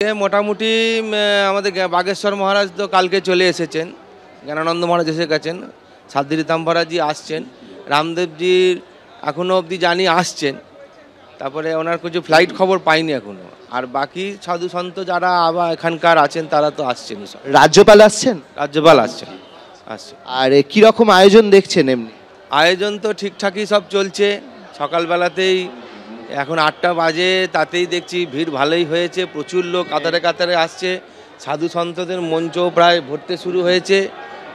মোটামুটি আমাদের বাগেশ্বর মহারাজ তো কালকে চলে এসেছেন, জ্ঞানানন্দ মহারাজ এসে গেছেন, সাধ্বী রীতাম্বরাজি আসছেন, রামদেবজির এখনও অবধি জানি আসছেন, তারপরে ওনার কিছু ফ্লাইট খবর পাইনি এখনও। আর বাকি সাধু সন্ত যারা আবার এখানকার আছেন তারা তো আসছেনই। সব রাজ্যপাল আসছেন? রাজ্যপাল আসছেন। আর কিরকম আয়োজন দেখছেন? এমনি আয়োজন তো ঠিকঠাকই সব চলছে। সকালবেলাতেই এখন 8টা বাজে, তাতেই দেখছি ভিড় ভালোই হয়েছে, প্রচুর লোক কাতারে কাতারে আসছে, সাধু সন্তদের মঞ্চ প্রায় ভরতে শুরু হয়েছে।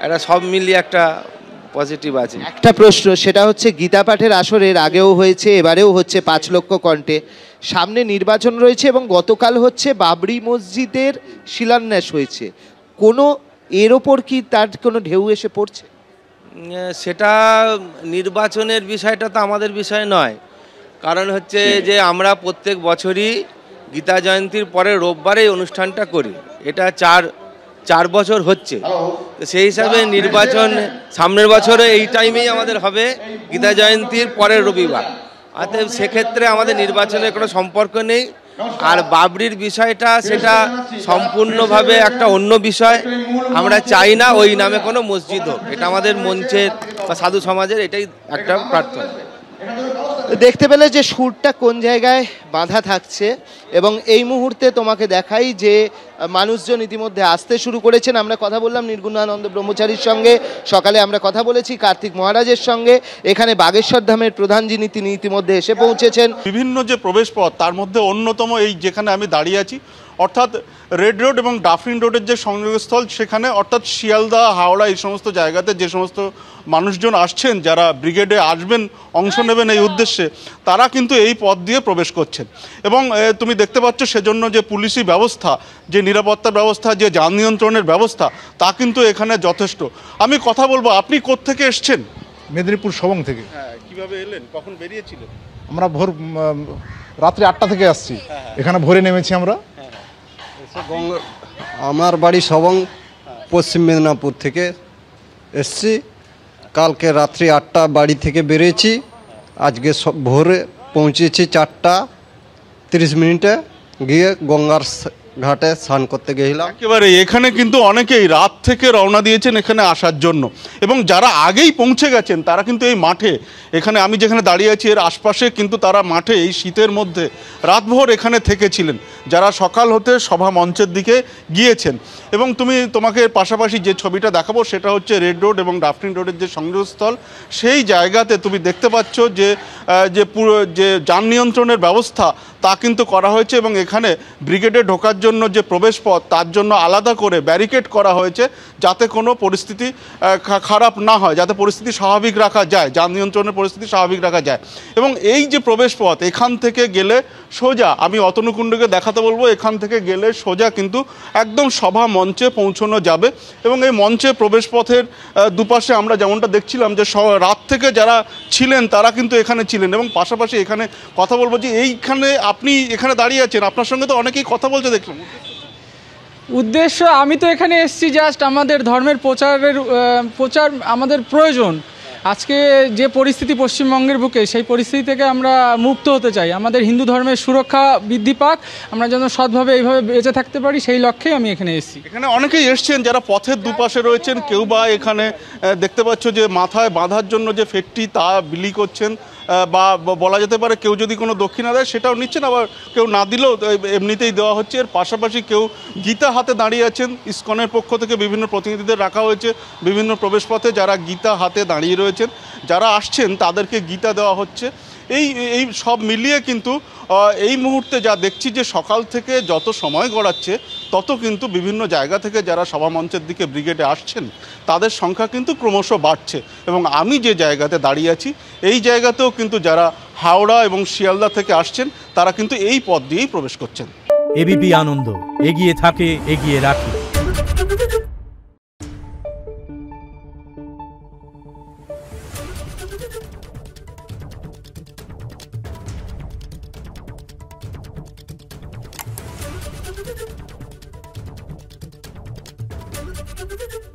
এটা সব মিলিয়ে একটা পজিটিভ আছে। একটা প্রশ্ন, সেটা হচ্ছে গীতা পাঠের আসরের আগেও হয়েছে, এবারেও হচ্ছে 5 লক্ষ কণ্ঠে। সামনে নির্বাচন রয়েছে এবং গতকাল হচ্ছে বাবরি মসজিদের শিলান্যাস হয়েছে। কোনো এর ওপর কি তার কোনো ঢেউ এসে পড়ছে? সেটা নির্বাচনের বিষয়টা তো আমাদের বিষয় নয়, কারণ হচ্ছে যে আমরা প্রত্যেক বছরই গীতা জয়ন্তীর পরে রোববারে অনুষ্ঠানটা করি। এটা চার বছর হচ্ছে। তো সেই হিসাবে নির্বাচন সামনের বছরে এই টাইমেই আমাদের হবে, গীতা জয়ন্তীর পরের রবিবার। অতএব সেক্ষেত্রে আমাদের নির্বাচনের কোনো সম্পর্ক নেই। আর বাবরির বিষয়টা সেটা সম্পূর্ণভাবে একটা অন্য বিষয়। আমরা চাই না ওই নামে কোনো মসজিদ হোক, এটা আমাদের মঞ্চের বা সাধু সমাজের এটাই একটা প্রার্থনা। দেখতে পেলে যে সুরটা কোন জায়গায় বাঁধা থাকছে, এবং এই মুহূর্তে তোমাকে দেখাই যে মানুষজন ইতিমধ্যে আসতে শুরু করেছেন। আমরা কথা বললাম নির্গুণানন্দ ব্রহ্মচারীর সঙ্গে, সকালে আমরা কথা বলেছি কার্তিক মহারাজের সঙ্গে। এখানে বাগেশ্বর ধামের প্রধান যিনি, তিনি ইতিমধ্যে এসে পৌঁছেছেন। বিভিন্ন যে প্রবেশ পথ, তার মধ্যে অন্যতম এই যেখানে আমি দাঁড়িয়ে আছি, অর্থাৎ রেড রোড এবং ডাফরিন রোডের যে সংযোগস্থল, সেখানে অর্থাৎ শিয়ালদা, হাওড়া এই সমস্ত জায়গাতে যে সমস্ত মানুষজন আসছেন, যারা ব্রিগেডে আসবেন, অংশ নেবেন এই উদ্দেশ্যে, তারা কিন্তু এই পথ দিয়ে প্রবেশ করছেন। এবং তুমি দেখতে পাচ্ছ সেজন্য যে পুলিশি ব্যবস্থা, যে নিরাপত্তার ব্যবস্থা, যে যান নিয়ন্ত্রণের ব্যবস্থা, তা কিন্তু এখানে যথেষ্ট। আমি কথা বলবো, আপনি কোত্থেকে এসছেন? মেদিনীপুর সবং থেকে। হ্যাঁ, কীভাবে এলেন, কখন বেরিয়েছিলেন? আমরা রাত্রি 8টা থেকে আসছি, এখানে ভোরে নেমেছি আমরা। আমার বাড়ি সবং, পশ্চিম মেদিনীপুর থেকে এসছি। কালকে রাত্রি 8টা বাড়ি থেকে বেরিয়েছি, আজকে ভোরে পৌঁছেছি 4টা 30 মিনিটে, গিয়ে গঙ্গার ঘাটে স্নান করতে গেছিলাম। একেবারে এখানে কিন্তু অনেকেই রাত থেকে রওনা দিয়েছেন এখানে আসার জন্য, এবং যারা আগেই পৌঁছে গেছেন তারা কিন্তু এই মাঠে, এখানে আমি যেখানে দাঁড়িয়ে আছি এর আশপাশে কিন্তু তারা মাঠে এই শীতের মধ্যে রাতভর এখানে থেকেছিলেন, যারা সকাল হতে সভা মঞ্চের দিকে গিয়েছেন। এবং তোমাকে পাশাপাশি যে ছবিটা দেখাবো সেটা হচ্ছে রেড রোড এবং ডাফরিন রোডের যে সংযোগস্থল, সেই জায়গাতে তুমি দেখতে পাচ্ছ যে পুরো যে যান নিয়ন্ত্রণের ব্যবস্থা তা কিন্তু করা হয়েছে, এবং এখানে ব্রিগেডে ঢোকার জন্য যে প্রবেশ পথ, তার জন্য আলাদা করে ব্যারিকেড করা হয়েছে, যাতে কোনো পরিস্থিতি খারাপ না হয়, যাতে পরিস্থিতি স্বাভাবিক রাখা যায়, যান নিয়ন্ত্রণের পরিস্থিতি স্বাভাবিক রাখা যায়। এবং এই যে প্রবেশ পথ, এখান থেকে গেলে সোজা, আমি অতনুকুণ্ডকে দেখাতে বলবো, এখান থেকে গেলে সোজা কিন্তু একদম সভা মঞ্চে পৌঁছানো যাবে। এবং এই মঞ্চে প্রবেশ পথের দুপাশে আমরা যেমনটা দেখছিলাম যে রাত থেকে যারা ছিলেন তারা কিন্তু এখানে ছিলেন। এবং পাশাপাশি এখানে কথা বলবো যে এইখানে আপনি এখানে দাঁড়িয়ে আছেন, আপনার সঙ্গে তো অনেকেই কথা বলছে দেখলাম। উদ্দেশ্য, আমি তো এখানে এসেছি জাস্ট আমাদের ধর্মের প্রচার আমাদের প্রয়োজন। আজকে যে পরিস্থিতি পশ্চিমবঙ্গের বুকে, সেই পরিস্থিতি থেকে আমরা মুক্ত হতে চাই। আমাদের হিন্দু ধর্মের সুরক্ষা বৃদ্ধি পাক, আমরা যেন সৎভাবে এইভাবে বেঁচে থাকতে পারি, সেই লক্ষ্যেই আমি এখানে এসেছি। এখানে অনেকেই এসছেন যারা পথের দুপাশে রয়েছেন, কেউ বা এখানে দেখতে পাচ্ছ যে মাথায় বাঁধার জন্য যে ফেটটি তা বিলি করছেন, বা বলা যেতে পারে কেউ যদি কোনো দক্ষিণা দেয় সেটাও নিচ্ছেন, আবার কেউ না দিলেও এমনিতেই দেওয়া হচ্ছে। এর পাশাপাশি কেউ গীতা হাতে দাঁড়িয়ে আছেন, ইসকনের পক্ষ থেকে বিভিন্ন প্রতিনিধিদের রাখা হয়েছে বিভিন্ন প্রবেশপথে, যারা গীতা হাতে দাঁড়িয়ে রয়েছেন, যারা আসছেন তাদেরকে গীতা দেওয়া হচ্ছে। এই সব মিলিয়ে কিন্তু এই মুহূর্তে যা দেখছি যে সকাল থেকে যত সময় গড়াচ্ছে তত কিন্তু বিভিন্ন জায়গা থেকে যারা সভামঞ্চের দিকে ব্রিগেডে আসছেন তাদের সংখ্যা কিন্তু ক্রমশ বাড়ছে। এবং আমি যে জায়গাতে দাঁড়িয়ে আছি এই জায়গাতেও কিন্তু যারা হাওড়া এবং শিয়ালদা থেকে আসছেন তারা কিন্তু এই পথ দিয়েই প্রবেশ করছেন। এবিপি আনন্দ, এগিয়ে থাকে, এগিয়ে রাখে। Thank you.